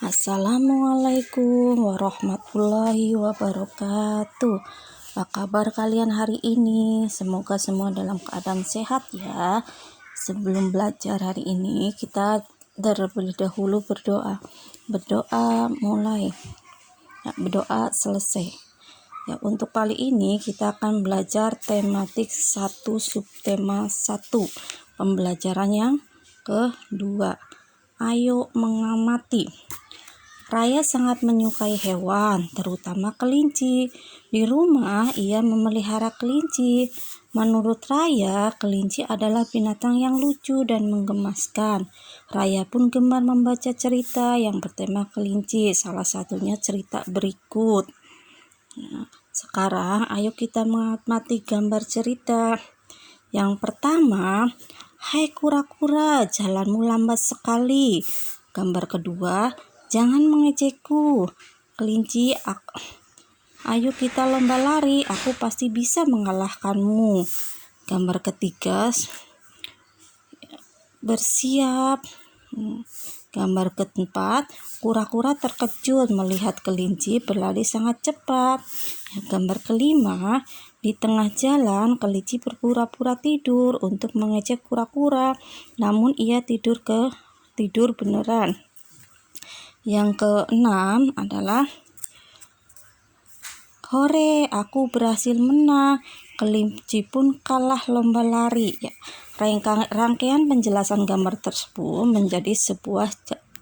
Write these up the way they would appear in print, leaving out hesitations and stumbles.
Assalamualaikum warahmatullahi wabarakatuh. Apa kabar kalian hari ini? Semoga semua dalam keadaan sehat ya. Sebelum belajar hari ini, kita terlebih dahulu berdoa. Berdoa mulai. Ya, berdoa selesai. Ya, untuk kali ini kita akan belajar tematik 1 subtema 1. Pembelajaran yang kedua. Ayo mengamati. Raya sangat menyukai hewan, terutama kelinci. Di rumah, ia memelihara kelinci. Menurut Raya, kelinci adalah binatang yang lucu dan menggemaskan. Raya pun gemar membaca cerita yang bertema kelinci, salah satunya cerita berikut. Sekarang, ayo kita mengamati gambar cerita. Yang pertama, hai kura-kura, jalanmu lambat sekali. Gambar kedua, jangan mengejekku. Kelinci, ayo kita lomba lari, aku pasti bisa mengalahkanmu. Gambar ketiga, bersiap. Gambar keempat, kura-kura terkejut melihat kelinci berlari sangat cepat. Gambar kelima, di tengah jalan kelinci berpura-pura tidur untuk mengejek kura-kura, namun ia tidur beneran. Yang keenam adalah hore, aku berhasil menang. Kelinci pun kalah lomba lari. Ya, rangkaian penjelasan gambar tersebut menjadi sebuah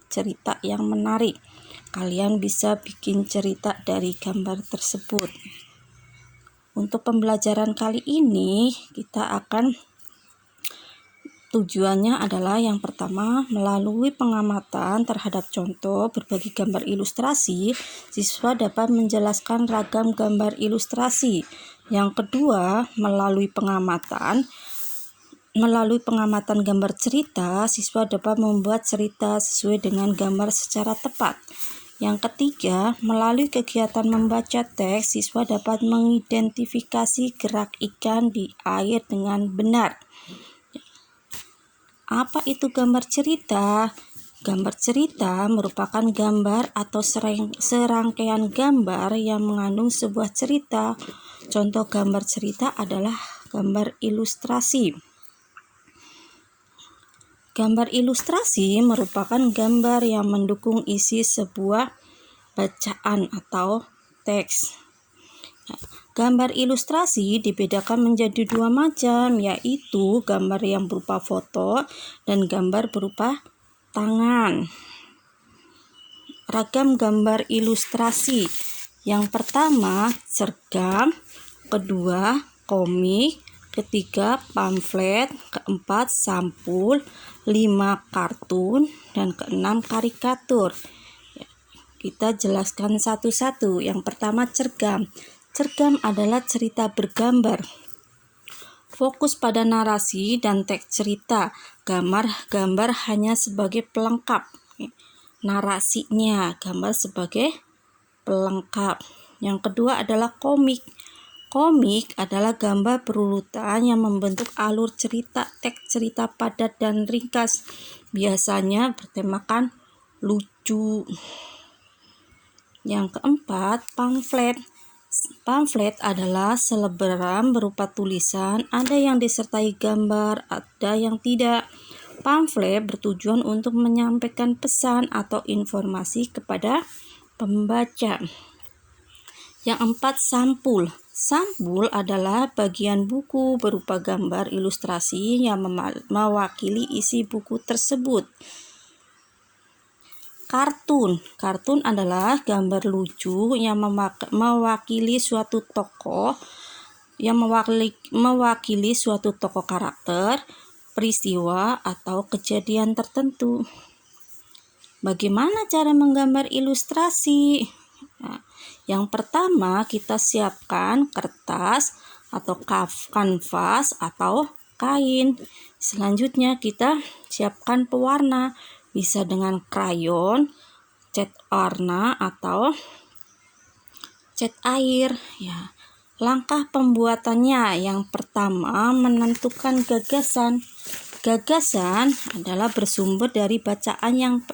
cerita yang menarik. Kalian bisa bikin cerita dari gambar tersebut. Untuk pembelajaran kali ini, tujuannya adalah yang pertama, melalui pengamatan terhadap contoh berbagi gambar ilustrasi, siswa dapat menjelaskan ragam gambar ilustrasi. Yang kedua, melalui pengamatan gambar cerita, siswa dapat membuat cerita sesuai dengan gambar secara tepat. Yang ketiga, melalui kegiatan membaca teks, siswa dapat mengidentifikasi gerak ikan di air dengan benar. Apa itu gambar cerita? Gambar cerita merupakan gambar atau serangkaian gambar yang mengandung sebuah cerita. Contoh gambar cerita adalah gambar ilustrasi. Gambar ilustrasi merupakan gambar yang mendukung isi sebuah bacaan atau teks. Gambar ilustrasi dibedakan menjadi dua macam, yaitu gambar yang berupa foto dan gambar berupa tangan. Ragam gambar ilustrasi. Yang pertama, cergam, kedua, komik, ketiga, pamflet, keempat, sampul, 5, kartun, dan keenam, karikatur. Kita jelaskan satu-satu. Yang pertama, cergam. Cergam adalah cerita bergambar. Fokus pada narasi dan teks cerita. Gambar hanya sebagai pelengkap. Narasinya, gambar sebagai pelengkap. Yang kedua adalah komik. Komik adalah gambar berurutan yang membentuk alur cerita, teks cerita padat dan ringkas. Biasanya bertemakan lucu. Yang keempat, pamflet. Pamflet adalah selebaran berupa tulisan, ada yang disertai gambar, ada yang tidak. Pamflet bertujuan untuk menyampaikan pesan atau informasi kepada pembaca. Yang empat, sampul. Sampul adalah bagian buku berupa gambar ilustrasi yang mewakili isi buku tersebut. Kartun. Kartun adalah gambar lucu yang mewakili suatu tokoh karakter, peristiwa atau kejadian tertentu. Bagaimana cara menggambar ilustrasi? Nah, yang pertama, kita siapkan kertas atau kanvas atau kain. Selanjutnya kita siapkan pewarna. Bisa dengan krayon, cat warna, atau cat air. Ya. Langkah pembuatannya, yang pertama, menentukan gagasan. Gagasan adalah bersumber dari bacaan yang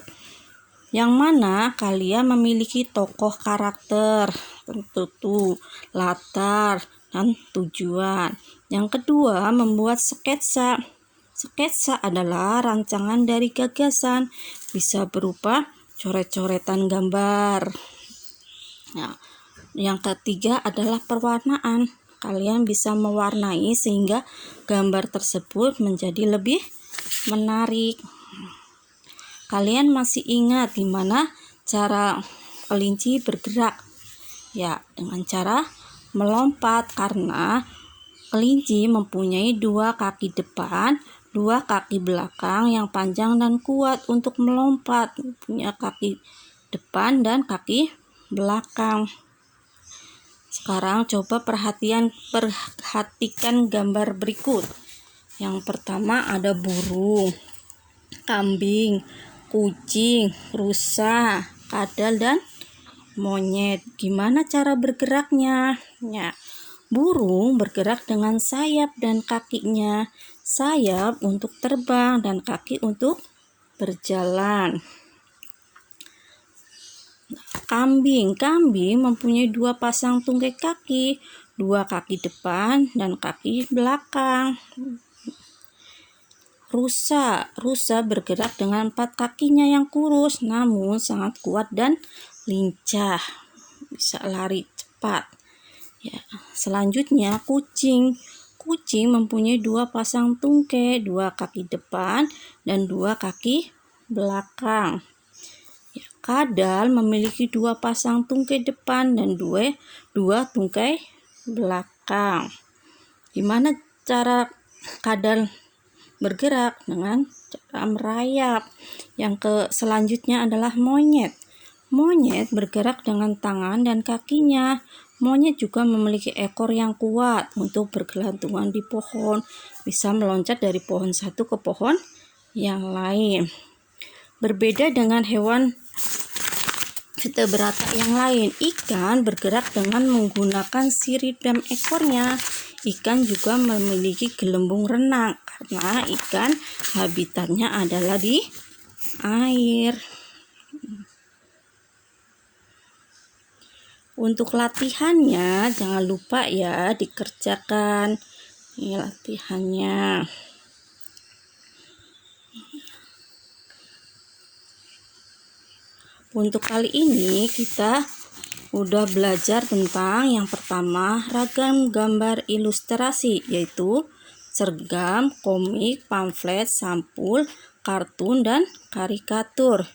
yang mana kalian memiliki tokoh karakter tertentu, latar, dan tujuan. Yang kedua, membuat sketsa. Sketsa adalah rancangan dari gagasan, bisa berupa coret-coretan gambar. Nah, yang ketiga adalah pewarnaan. Kalian bisa mewarnai sehingga gambar tersebut menjadi lebih menarik. Kalian masih ingat gimana cara kelinci bergerak? Ya, dengan cara melompat, karena kelinci mempunyai 2 kaki depan, 2 kaki belakang yang panjang dan kuat untuk melompat. Punya kaki depan dan kaki belakang. Sekarang coba perhatikan gambar berikut. Yang pertama ada burung, kambing, kucing, rusa, kadal, dan monyet. Gimana cara bergeraknya? Ya, burung bergerak dengan sayap dan kakinya. Sayap untuk terbang dan kaki untuk berjalan. Kambing mempunyai 2 pasang tungkai kaki, 2 kaki depan dan kaki belakang. Rusa bergerak dengan 4 kakinya yang kurus, namun sangat kuat dan lincah, bisa lari cepat. Ya, selanjutnya kucing mempunyai 2 pasang tungkai, 2 kaki depan dan 2 kaki belakang. Ya, kadal memiliki 2 pasang tungkai depan dan 2 tungkai belakang. Gimana cara kadal bergerak? Dengan cara merayap. Yang selanjutnya adalah monyet bergerak dengan tangan dan kakinya. Monyet juga memiliki ekor yang kuat untuk bergelantungan di pohon, bisa meloncat dari pohon satu ke pohon yang lain. Berbeda dengan hewan vertebrata yang lain, ikan bergerak dengan menggunakan sirip dan ekornya. Ikan juga memiliki gelembung renang karena ikan habitatnya adalah di air. Untuk latihannya jangan lupa ya dikerjakan. Ini latihannya. Untuk kali ini kita udah belajar tentang yang pertama ragam gambar ilustrasi, yaitu sergam, komik, pamflet, sampul, kartun, dan karikatur.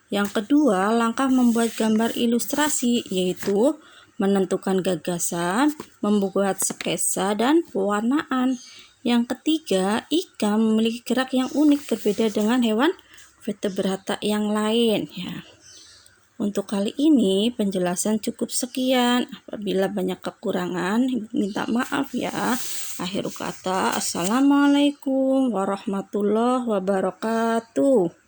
Yang kedua, langkah membuat gambar ilustrasi, yaitu menentukan gagasan, membuat sketsa, dan pewarnaan. Yang ketiga, ikan memiliki gerak yang unik berbeda dengan hewan vertebrata yang lain. Ya. Untuk kali ini penjelasan cukup sekian. Apabila banyak kekurangan, minta maaf ya. Akhir kata, assalamualaikum warahmatullahi wabarakatuh.